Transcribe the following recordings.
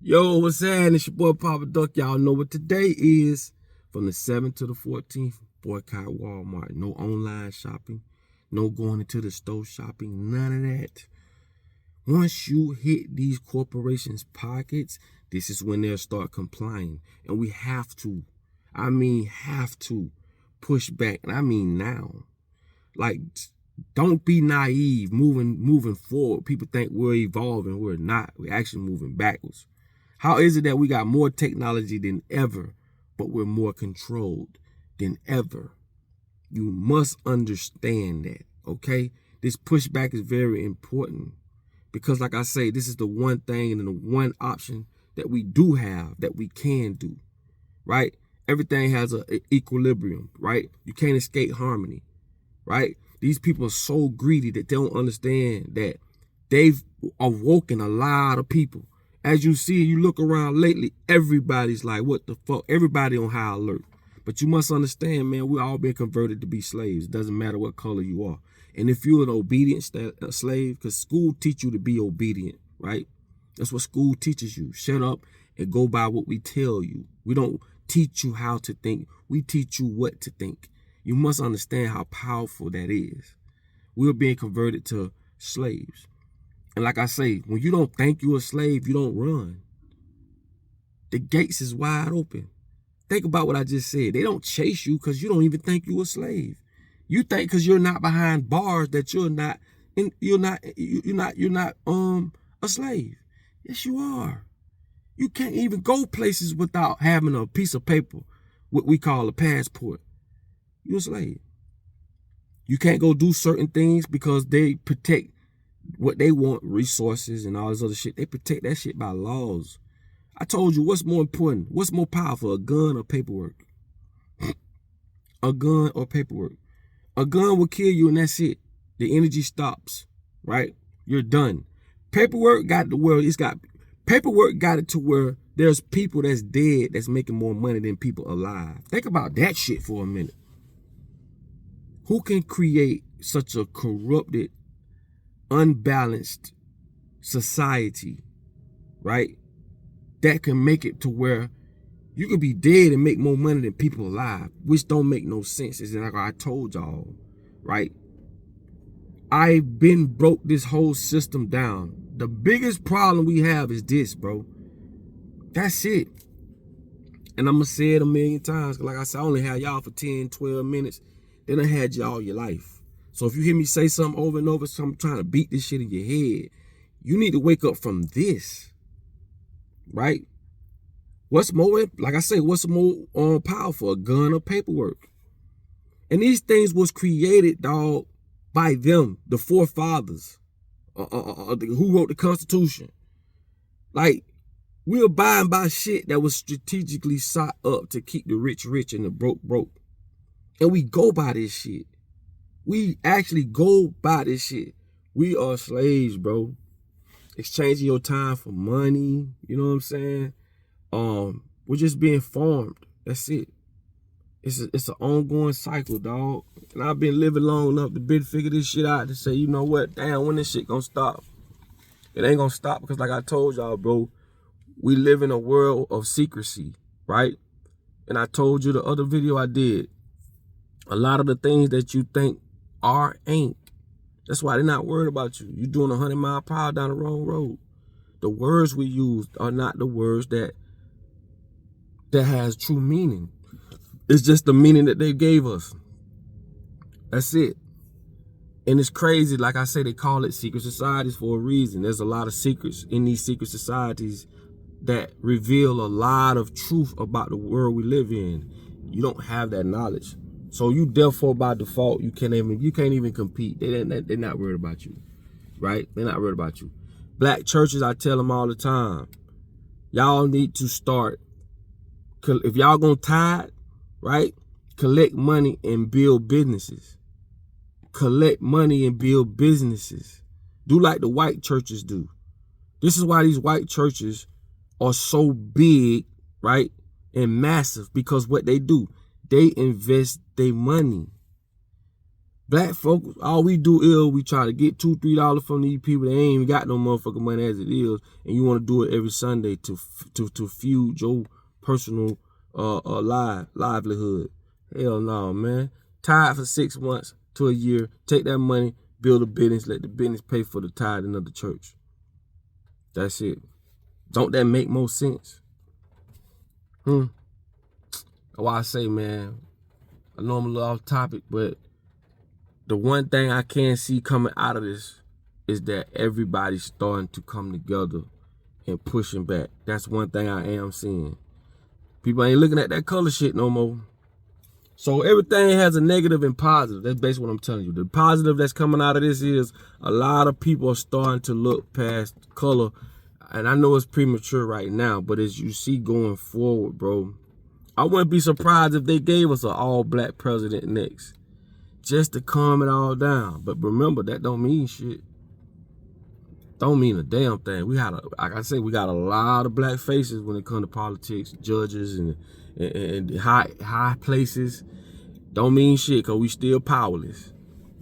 Yo, what's happening? It's your boy Papa Duck. Y'all know what today is. From the 7th to the 14th, boycott Walmart. No online shopping. No going into the store shopping. None of that. Once you hit these corporations' pockets, this is when they'll start complying. And we have to, have to push back. And I mean now. Like, don't be naive moving forward. People think we're evolving. We're not. We're actually moving backwards. How is it that we got more technology than ever, but we're more controlled than ever? You must understand that, okay? This pushback is very important because, like I say, this is the one thing and the one option that we do have, that we can do, right? Everything has an equilibrium, right? You can't escape harmony, right? These people are so greedy that they don't understand that they've awoken a lot of people. As you see, you look around lately, everybody's like, what the fuck? Everybody on high alert. But you must understand, man, we all been converted to be slaves. It doesn't matter what color you are. And if you're an obedient slave, because school teach you to be obedient, right? That's what school teaches you. Shut up and go by what we tell you. We don't teach you how to think. We teach you what to think. You must understand how powerful that is. We're being converted to slaves. And like I say, when you don't think you're a slave, you don't run. The gates is wide open. Think about what I just said. They don't chase you because you don't even think you're a slave. You think because you're not behind bars that you're not a slave. Yes, you are. You can't even go places without having a piece of paper, what we call a passport. You're a slave. You can't go do certain things because they protect what they want, resources and all this other shit. They protect that shit by laws. I told you, what's more important? What's more powerful, a gun or paperwork? A gun or paperwork? A gun will kill you and that's it. The energy stops, right? You're done. Paperwork got it to where there's people that's dead that's making more money than people alive. Think about that shit for a minute. Who can create such a corrupted, unbalanced society, right? That can make it to where you can be dead and make more money than people alive, which don't make no sense. It's like I told y'all, right? I've been broke this whole system down. The biggest problem we have is this, bro. That's it. And I'm gonna say it a million times. Like I said, I only had y'all for 10, 12 minutes. Then I had y'all your life. So if you hear me say something over and over, so I'm trying to beat this shit in your head, you need to wake up from this, right? What's more, like I say, what's more powerful, a gun or paperwork? And these things was created, dog, by them, the forefathers, who wrote the Constitution. Like, we're buying by shit that was strategically sought up to keep the rich rich and the broke broke. And we go by this shit. We actually go by this shit. We are slaves, bro. Exchanging your time for money. You know what I'm saying? We're just being farmed. That's it. It's an ongoing cycle, dog. And I've been living long enough to figure this shit out to say, you know what? Damn, when this shit gonna stop? It ain't gonna stop because, like I told y'all, bro, we live in a world of secrecy, right? And I told you the other video I did, a lot of the things that you think are ain't. That's why they're not worried about you. You're doing 100 mile per hour down the wrong road. The words we use are not the words that has true meaning. It's just the meaning that they gave us. That's it. And it's crazy. Like I say, they call it secret societies for a reason. There's a lot of secrets in these secret societies that reveal a lot of truth about the world we live in. You don't have that knowledge. So you therefore by default, you can't even compete. They're not worried about you, right? They're not worried about you. Black churches, I tell them all the time, y'all need to start, if y'all gonna tithe, right? Collect money and build businesses. Collect money and build businesses. Do like the white churches do. This is why these white churches are so big, right? And massive, because what they do, they invest their money. Black folks, all we do is we try to get $2, $3 from these people. They ain't even got no motherfucking money as it is, and you want to do it every Sunday to fuel your personal livelihood. Hell no, man. Tired for 6 months to a year. Take that money, build a business, let the business pay for the tithing of the church. That's it. Don't that make more sense? Why I say, man, I know I'm a little off topic, but the one thing I can see coming out of this is that everybody's starting to come together and pushing back. That's one thing I am seeing. People ain't looking at that color shit no more. So everything has a negative and positive. That's basically what I'm telling you. The positive that's coming out of this is a lot of people are starting to look past color. And I know it's premature right now, but as you see going forward, bro, I wouldn't be surprised if they gave us an all-black president next, just to calm it all down. But remember, that don't mean shit. Don't mean a damn thing. We got a lot of black faces when it comes to politics, judges, and high places. Don't mean shit, because we still powerless.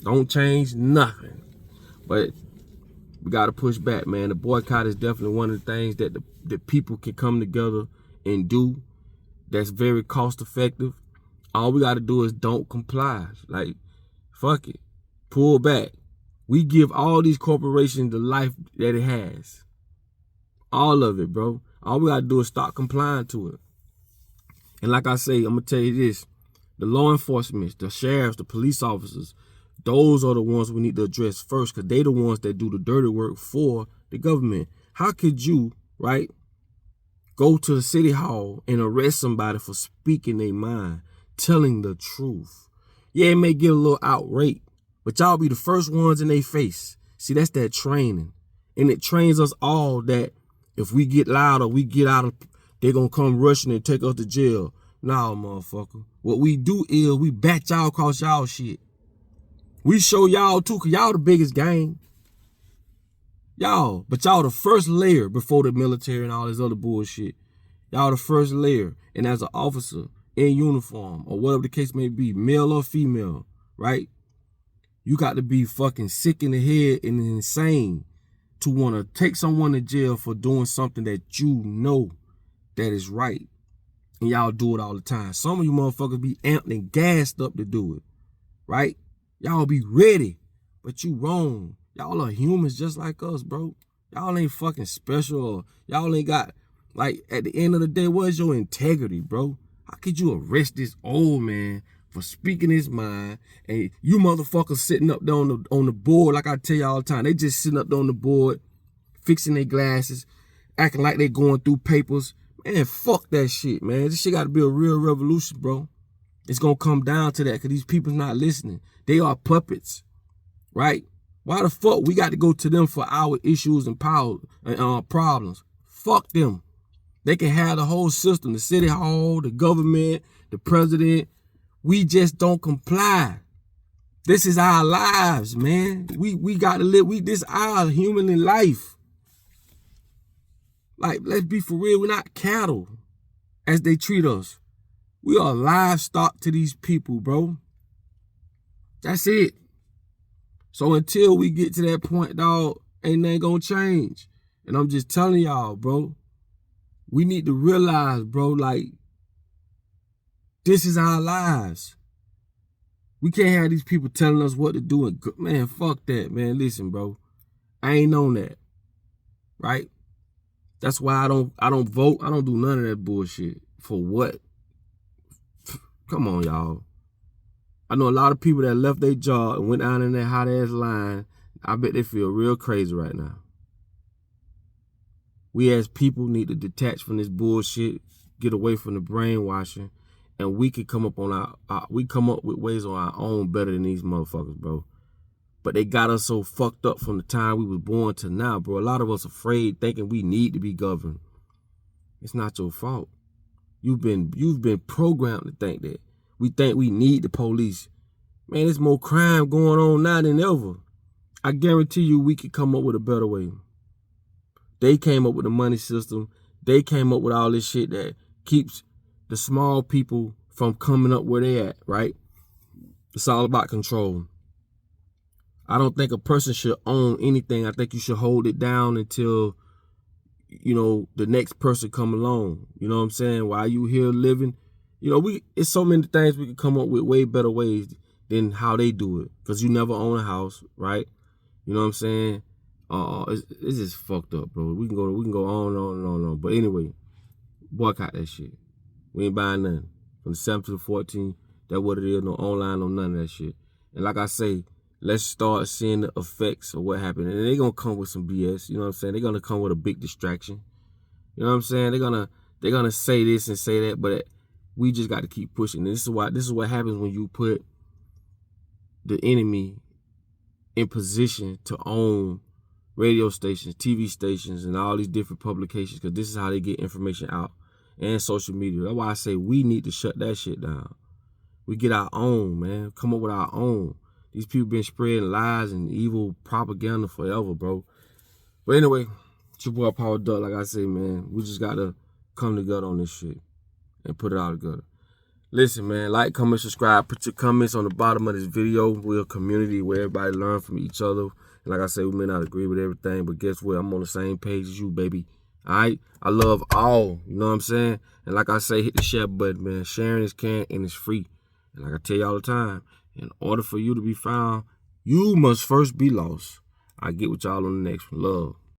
Don't change nothing. But we got to push back, man. The boycott is definitely one of the things that the people can come together and do. That's very cost effective. All we got to do is don't comply. Like, fuck it. Pull back. We give all these corporations the life that it has. All of it, bro. All we got to do is stop complying to it. And like I say, I'm going to tell you this. The law enforcement, the sheriffs, the police officers, those are the ones we need to address first, because they the ones that do the dirty work for the government. How could you, right, go to the city hall and arrest somebody for speaking their mind, telling the truth? Yeah, it may get a little outrage, but y'all be the first ones in their face. See, that's that training. And it trains us all that if we get loud or we get out of, they're going to come rushing and take us to jail. Nah, motherfucker. What we do is we bat y'all across y'all shit. We show y'all too, because y'all the biggest gang. Y'all, but y'all the first layer before the military and all this other bullshit. Y'all the first layer. And as an officer in uniform, or whatever the case may be, male or female, right? You got to be fucking sick in the head and insane to want to take someone to jail for doing something that you know that is right. And y'all do it all the time. Some of you motherfuckers be amped and gassed up to do it, right? Y'all be ready, but you wrong. Y'all are humans just like us, bro. Y'all ain't fucking special. Or y'all ain't got, like, at the end of the day, what is your integrity, bro? How could you arrest this old man for speaking his mind, and you motherfuckers sitting up there on the board, like I tell you all the time, they just sitting up there on the board, fixing their glasses, acting like they going through papers. Man, fuck that shit, man. This shit got to be a real revolution, bro. It's going to come down to that, because these people's not listening. They are puppets, right? Why the fuck we got to go to them for our issues and power problems? Fuck them. They can have the whole system, the city hall, the government, the president. We just don't comply. This is our lives, man. We got to live. This is our human life. Like, let's be for real. We're not cattle as they treat us. We are livestock to these people, bro. That's it. So until we get to that point, dog, ain't nothing gonna change. And I'm just telling y'all, bro, we need to realize, bro, like, this is our lives. We can't have these people telling us what to do. And man, fuck that, man. Listen, bro, I ain't on that, right? That's why I don't vote. I don't do none of that bullshit. For what? Come on, y'all. I know a lot of people that left their job and went down in that hot ass line. I bet they feel real crazy right now. We as people need to detach from this bullshit, get away from the brainwashing, and we can come up on we come up with ways on our own better than these motherfuckers, bro. But they got us so fucked up from the time we was born to now, bro. A lot of us afraid, thinking we need to be governed. It's not your fault. You've been programmed to think that. We think we need the police. Man, there's more crime going on now than ever. I guarantee you we could come up with a better way. They came up with the money system. They came up with all this shit that keeps the small people from coming up where they at, right? It's all about control. I don't think a person should own anything. I think you should hold it down until, you know, the next person come along. You know what I'm saying? While you here living, you know, it's so many things we can come up with way better ways than how they do it. Because you never own a house, right? You know what I'm saying? It's just fucked up, bro. We can go on and on and on and on. But anyway, boycott that shit. We ain't buying nothing. From the 7th to the 14th, that's what it is. No online, no none of that shit. And like I say, let's start seeing the effects of what happened. And they're going to come with some BS. You know what I'm saying? They're going to come with a big distraction. You know what I'm saying? They're gonna say this and say that, but we just got to keep pushing. And this is what happens when you put the enemy in position to own radio stations, TV stations, and all these different publications, because this is how they get information out, and social media. That's why I say we need to shut that shit down. We get our own, man. Come up with our own. These people been spreading lies and evil propaganda forever, bro. But anyway, it's your boy Power Duck. Like I say, man, we just got to come together on this shit and put it all together. Listen, man, like, comment, subscribe. Put your comments on the bottom of this video. We're a community where everybody learn from each other. And like I say, we may not agree with everything, but guess what? I'm on the same page as you, baby. All right? I love all. You know what I'm saying? And like I say, hit the share button, man. Sharing is caring and it's free. And like I tell you all the time, in order for you to be found, you must first be lost. I get with y'all on the next one. Love.